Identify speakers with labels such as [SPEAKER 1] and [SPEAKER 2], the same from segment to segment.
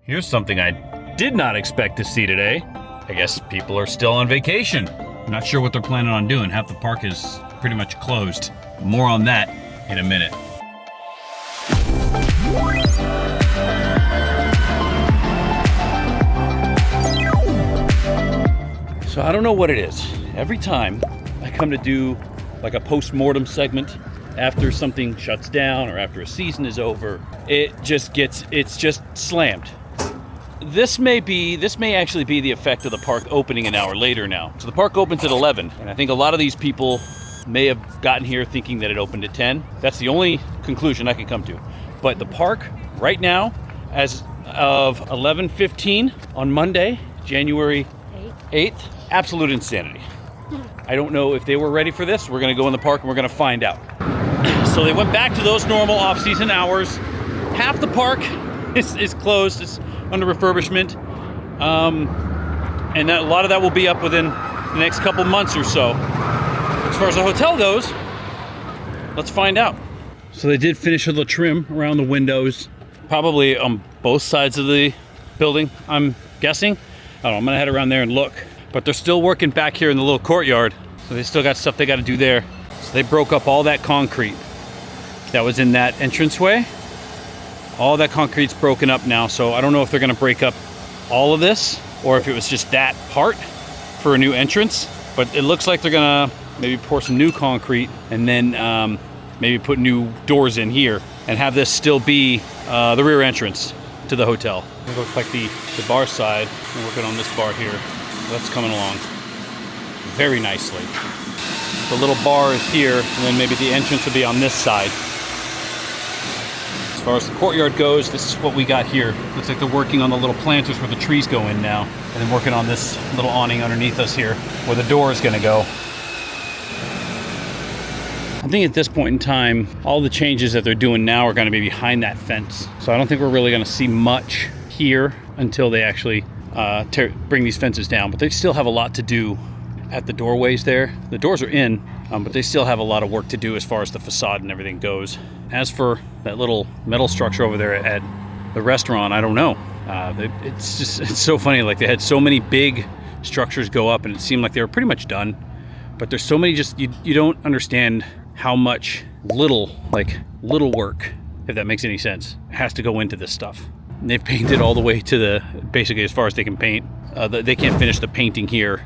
[SPEAKER 1] Here's something I did not expect to see today. I guess people are still on vacation. I'm not sure what they're planning on doing. Half the park is pretty much closed. More on that in a minute. So I don't know what it is. Every time I come to do like a post-mortem segment after something shuts down or after a season is over, it's just slammed. This may actually be the effect of the park opening an hour later now. So the park opens at 11, and I think a lot of these people may have gotten here thinking that it opened at 10. That's the only conclusion I can come to. But the park right now, as of 11:15 on Monday, January 8th, absolute insanity. I don't know if they were ready for this. We're gonna go in the park and we're gonna find out. So they went back to those normal off-season hours. Half the park is closed. It's under refurbishment, and a lot of that will be up within the next couple months or so. As far as the hotel goes, let's find out. So they did finish a little trim around the windows, probably on both sides of the building, I'm guessing. I don't know, I'm gonna head around there and look. But they're still working back here in the little courtyard, so they still got stuff they gotta do there. So they broke up all that concrete that was in that entranceway. All that concrete's broken up now, so I don't know if they're gonna break up all of this or if it was just that part for a new entrance. But it looks like they're gonna maybe pour some new concrete and then maybe put new doors in here and have this still be the rear entrance to the hotel. It looks like the bar side, we're working on this bar here. That's coming along very nicely. The little bar is here, and then maybe the entrance will be on this side. As far as the courtyard goes, this is what we got here. Looks like they're working on the little planters where the trees go in now, and then working on this little awning underneath us here where the door is gonna go. I think at this point in time, all the changes that they're doing now are gonna be behind that fence. So I don't think we're really gonna see much here until they actually bring these fences down, but they still have a lot to do at the doorways there. The doors are in, but they still have a lot of work to do as far as the facade and everything goes. As for that little metal structure over there at the restaurant, I don't know. It's so funny, like they had so many big structures go up and it seemed like they were pretty much done, but there's so many you don't understand how much little work, if that makes any sense, has to go into this stuff. And they've painted all the way to basically as far as they can paint. They can't finish the painting here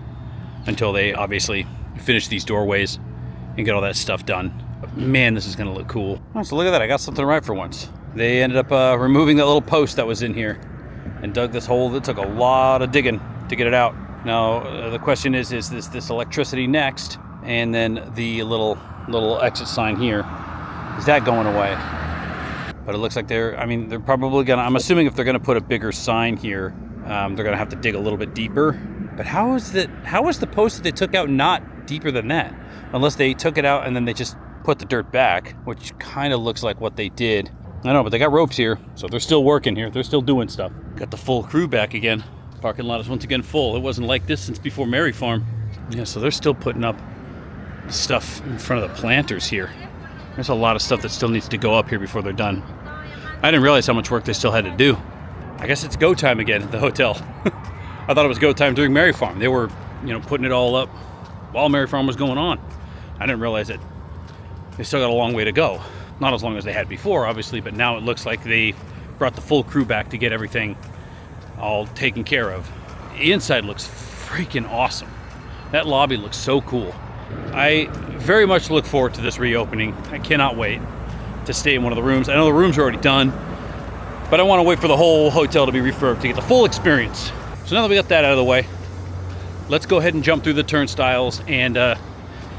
[SPEAKER 1] until they obviously finish these doorways and get all that stuff done. But man, this is gonna look cool. Oh, so look at that, I got something right for once. They ended up removing that little post that was in here and dug this hole. It took a lot of digging to get it out. Now, the question is this electricity next? And then the little exit sign here, is that going away? But it looks like they're probably gonna, I'm assuming if they're gonna put a bigger sign here, they're gonna have to dig a little bit deeper. But how is the post that they took out not deeper than that? Unless they took it out and then they just put the dirt back, which kind of looks like what they did. I know, but they got ropes here, so they're still working here. They're still doing stuff. Got the full crew back again. Parking lot is once again full. It wasn't like this since before Mary Farm. Yeah, so they're still putting up stuff in front of the planters here. There's a lot of stuff that still needs to go up here before they're done. I didn't realize how much work they still had to do. I guess it's go time again at the hotel. I thought it was go time during Mary Farm. They were, putting it all up while Mary Farm was going on. I didn't realize that they still got a long way to go. Not as long as they had before, obviously, but now it looks like they brought the full crew back to get everything all taken care of. The inside looks freaking awesome. That lobby looks so cool. I very much look forward to this reopening. I cannot wait to stay in one of the rooms. I know the rooms are already done, but I want to wait for the whole hotel to be refurbed to get the full experience. So now that we got that out of the way, let's go ahead and jump through the turnstiles and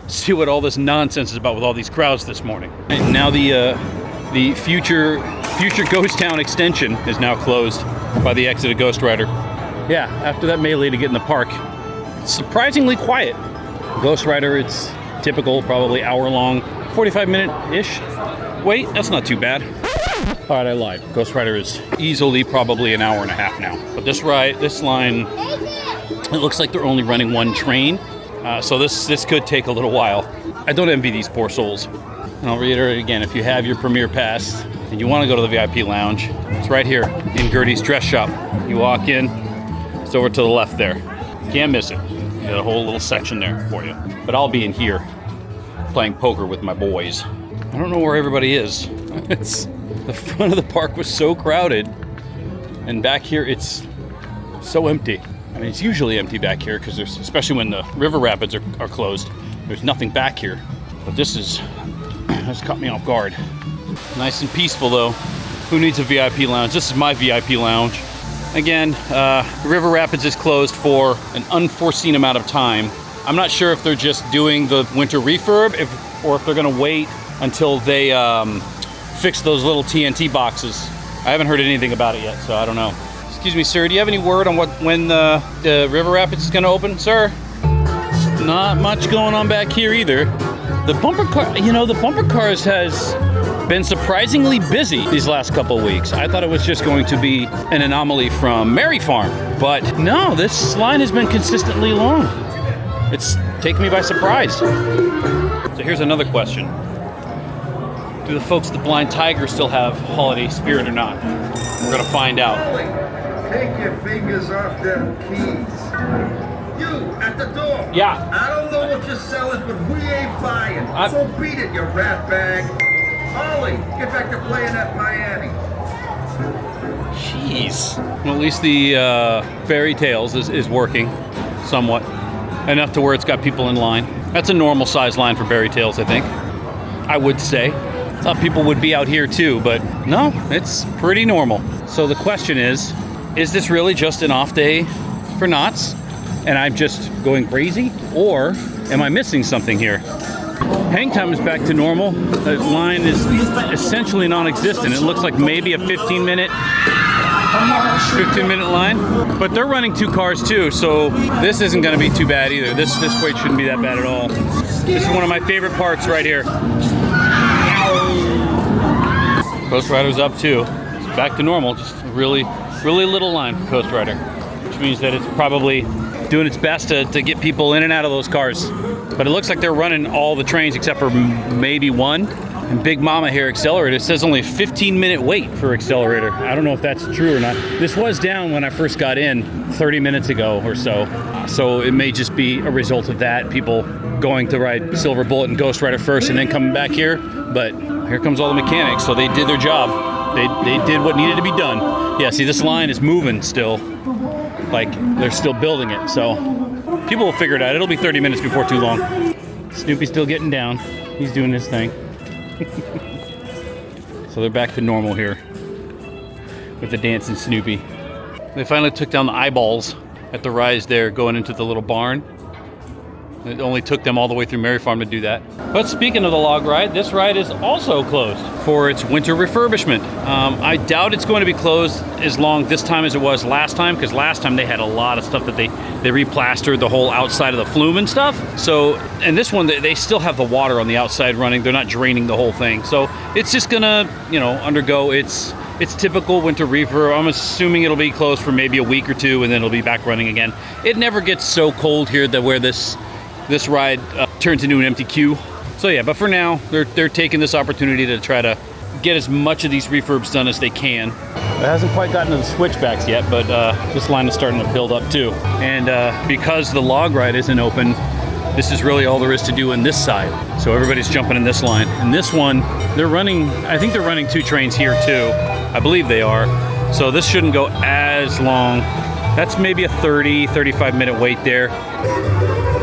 [SPEAKER 1] see what all this nonsense is about with all these crowds this morning. And now the future Ghost Town extension is now closed by the exit of Ghost Rider. Yeah, after that melee to get in the park, it's surprisingly quiet. Ghost Rider, it's typical, probably hour-long, 45-minute-ish wait. That's not too bad. All right, I lied. Ghost Rider is easily probably an hour and a half now. But this line, it looks like they're only running one train. So this could take a little while. I don't envy these poor souls. And I'll reiterate again, if you have your Premier Pass, and you want to go to the VIP lounge, it's right here in Gertie's Dress Shop. You walk in, it's over to the left there. Can't miss it. You got a whole little section there for you. But I'll be in here playing poker with my boys. I don't know where everybody is. The front of the park was so crowded, and back here it's so empty. I mean, it's usually empty back here because there's, especially when the river rapids are closed, there's nothing back here. But this has caught me off guard. Nice and peaceful though. Who needs a VIP lounge? This is my VIP lounge. Again, River Rapids is closed for an unforeseen amount of time. I'm not sure if they're just doing the winter refurb or if they're gonna wait until they fix those little TNT boxes. I haven't heard anything about it yet, so I don't know. Excuse me, sir, do you have any word on when the River Rapids is gonna open, sir? Not much going on back here either. The bumper car, the bumper cars has been surprisingly busy these last couple of weeks. I thought it was just going to be an anomaly from Mary Farm, but no, this line has been consistently long. It's taken me by surprise. So here's another question. Do the folks at the Blind Tiger still have holiday spirit or not? We're gonna find out.
[SPEAKER 2] Take your fingers off them keys. You, at the door.
[SPEAKER 1] Yeah.
[SPEAKER 2] I don't know what you're selling, but we ain't buying. So beat it, you rat bag. Ollie, get back to playing at Miami.
[SPEAKER 1] Jeez. Well, at least the Fairy Tales is working somewhat. Enough to where it's got people in line. That's a normal size line for Berry Tales, I think. I would say. Thought people would be out here too, but no, it's pretty normal. So the question is this really just an off day for Knott's? And I'm just going crazy? Or am I missing something here? Hang time is back to normal. The line is essentially non-existent. It looks like maybe a 15-minute line. But they're running 2 cars too, so this isn't gonna be too bad either. This wait shouldn't be that bad at all. This is one of my favorite parts right here. Coast Rider's up too. It's back to normal, just a really little line for Coast Rider, which means that it's probably doing its best to get people in and out of those cars. But it looks like they're running all the trains except for maybe one. And Big Mama here, Accelerator, it says only a 15-minute wait for Accelerator. I don't know if that's true or not. This was down when I first got in 30 minutes ago or so. So it may just be a result of that, people going to ride Silver Bullet and Ghost Rider first and then coming back here. But here comes all the mechanics, so they did their job. They did what needed to be done. Yeah, see, this line is moving still. Like, they're still building it, so people will figure it out. It'll be 30 minutes before too long. Snoopy's still getting down. He's doing his thing. So they're back to normal here with the dancing Snoopy. They finally took down the eyeballs at the rise there going into the little barn. It only took them all the way through Mary Farm to do that. But speaking of the log ride, this ride is also closed for its winter refurbishment. I doubt it's going to be closed as long this time as it was last time, because last time they had a lot of stuff that they replastered the whole outside of the flume and stuff. So, and this one, they still have the water on the outside running. They're not draining the whole thing. So it's just gonna, undergo its typical winter refurb. I'm assuming it'll be closed for maybe a week or two, and then it'll be back running again. It never gets so cold here that where this ride turns into an empty queue. So yeah, but for now, they're taking this opportunity to try to get as much of these refurbs done as they can. It hasn't quite gotten to the switchbacks yet, but this line is starting to build up too. And because the log ride isn't open, this is really all there is to do on this side. So everybody's jumping in this line. And this one, I think they're running 2 trains here too. I believe they are. So this shouldn't go as long. That's maybe a 35 minute wait there.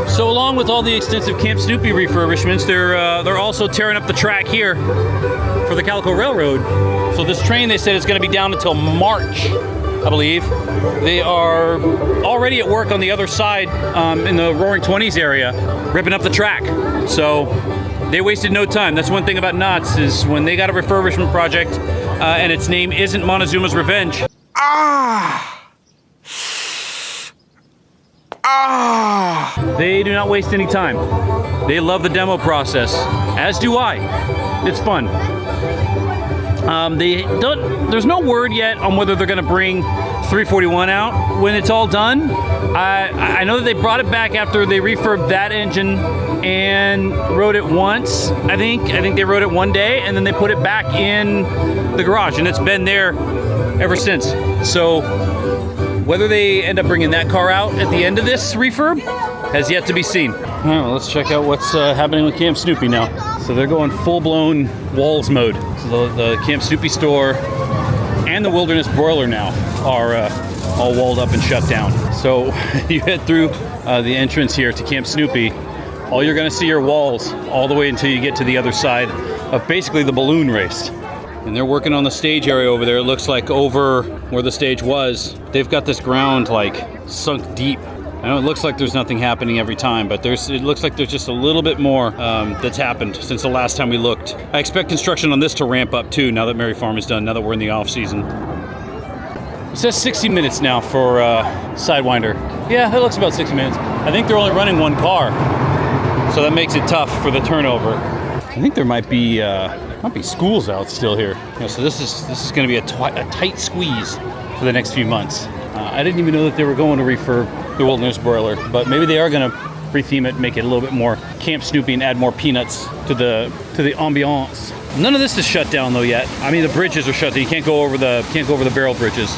[SPEAKER 1] So along with all the extensive Camp Snoopy refurbishments, they're also tearing up the track here for the Calico Railroad. So this train, they said, is going to be down until March, I believe. They are already at work on the other side in the Roaring Twenties area, ripping up the track. So they wasted no time. That's one thing about Knott's, is when they got a refurbishment project and its name isn't Montezuma's Revenge. They do not waste any time. They love the demo process, as do I. It's fun. There's no word yet on whether they're going to bring 341 out when it's all done. I know that they brought it back after they refurbed that engine and rode it once. I think they rode it one day and then they put it back in the garage, and it's been there ever since. So whether they end up bringing that car out at the end of this refurb has yet to be seen. All right, well, let's check out what's happening with Camp Snoopy now. So they're going full-blown walls mode. So the Camp Snoopy store and the Wilderness Broiler now are all walled up and shut down. So you head through the entrance here to Camp Snoopy. All you're gonna see are walls all the way until you get to the other side of basically the balloon race. And they're working on the stage area over there. It looks like over where the stage was, they've got this ground like sunk deep. I know it looks like there's nothing happening every time, but it looks like there's just a little bit more that's happened since the last time we looked. I expect construction on this to ramp up too now that Merry Farm is done, now that we're in the off season. It says 60 minutes now for Sidewinder. Yeah, it looks about 60 minutes. I think they're only running one car, so that makes it tough for the turnover. I think there might be schools out still here. So this is going to be a tight squeeze for the next few months. I didn't even know that they were going to refurb the Wilderness Broiler, but maybe they are going to retheme it, make it a little bit more Camp Snoopy and add more peanuts to the ambiance. None of this is shut down though yet. I mean, the bridges are shut down. You can't go over the barrel bridges,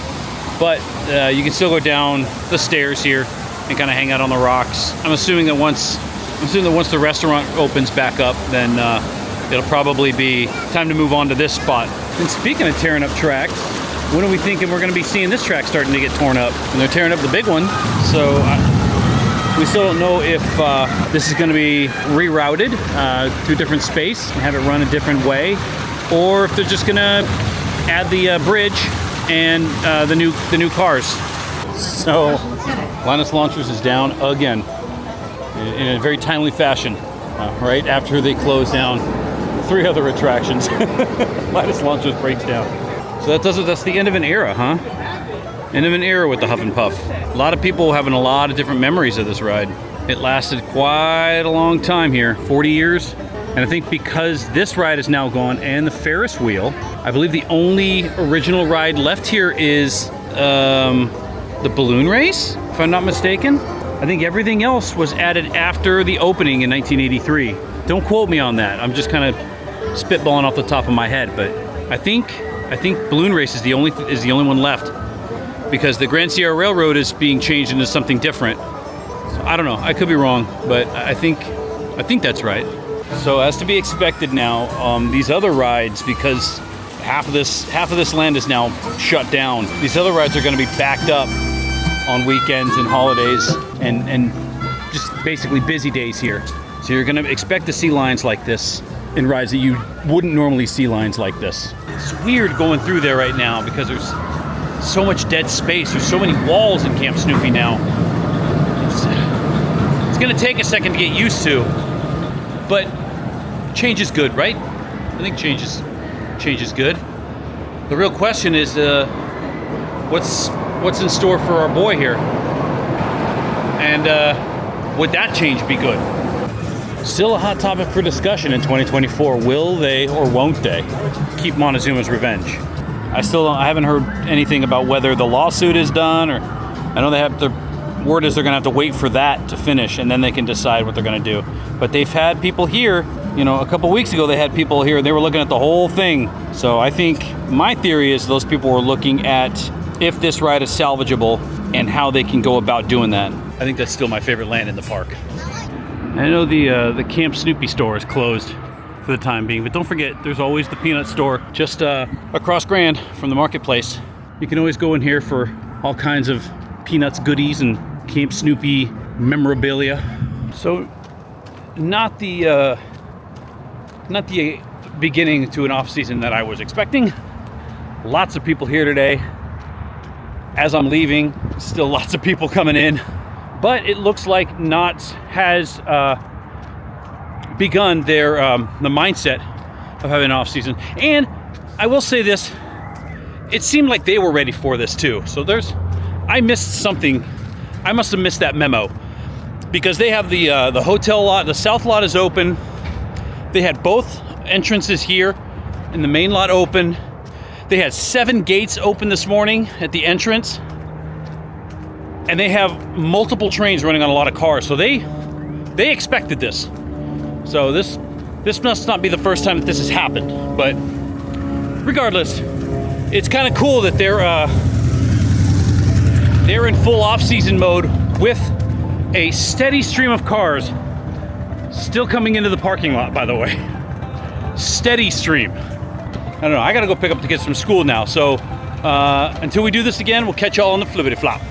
[SPEAKER 1] but you can still go down the stairs here and kind of hang out on the rocks. I'm assuming that once the restaurant opens back up, then it'll probably be time to move on to this spot. And speaking of tearing up tracks, when are we thinking we're going to be seeing this track starting to get torn up? And they're tearing up the big one, so we still don't know if this is going to be rerouted to a different space and have it run a different way, or if they're just going to add the bridge and the new cars. So Linus Launchers is down again in a very timely fashion, right after they close down 3 other attractions. Linus Launchers breaks down. So that's the end of an era, huh? End of an era with the Huff and Puff. A lot of people having a lot of different memories of this ride. It lasted quite a long time here, 40 years. And I think because this ride is now gone and the Ferris wheel, I believe the only original ride left here is the balloon race, if I'm not mistaken. I think everything else was added after the opening in 1983. Don't quote me on that. I'm just kind of spitballing off the top of my head, but I think Balloon Race is the only one left, because the Grand Sierra Railroad is being changed into something different. So I don't know. I could be wrong, but I think that's right. So as to be expected now, these other rides, because half of this land is now shut down, these other rides are going to be backed up on weekends and holidays and just basically busy days here. So you're going to expect to see lines like this in rides that you wouldn't normally see lines like this. It's weird going through there right now because there's so much dead space. There's so many walls in Camp Snoopy now. It's going to take a second to get used to, but change is good, right? I think change is good. The real question is what's in store for our boy here, and would that change be good? Still a hot topic for discussion in 2024. Will they or won't they keep Montezuma's Revenge? I haven't heard anything about whether the lawsuit is done, or I know the word is they're going to have to wait for that to finish and then they can decide what they're going to do. But they've had people here, a couple weeks ago they had people here and they were looking at the whole thing. So I think my theory is those people were looking at if this ride is salvageable and how they can go about doing that. I think that's still my favorite land in the park. I know the Camp Snoopy store is closed for the time being, but don't forget there's always the peanut store just across Grand from the marketplace. You can always go in here for all kinds of peanuts goodies and Camp Snoopy memorabilia. So not the beginning to an off season that I was expecting. Lots of people here today. As I'm leaving, still lots of people coming in. But it looks like Knott has begun their the mindset of having an off season. And I will say this, it seemed like they were ready for this too. So I missed something. I must have missed that memo, because they have the hotel lot. The south lot is open. They had both entrances here and the main lot open. They had 7 gates open this morning at the entrance. and they have multiple trains running on a lot of cars, so they expected this. So this must not be the first time that this has happened, but regardless, it's kind of cool that they're in full off-season mode with a steady stream of cars still coming into the parking lot, by the way. Steady stream. I don't know, I gotta go pick up the kids from school now, so until we do this again, we'll catch y'all on the flippity flop.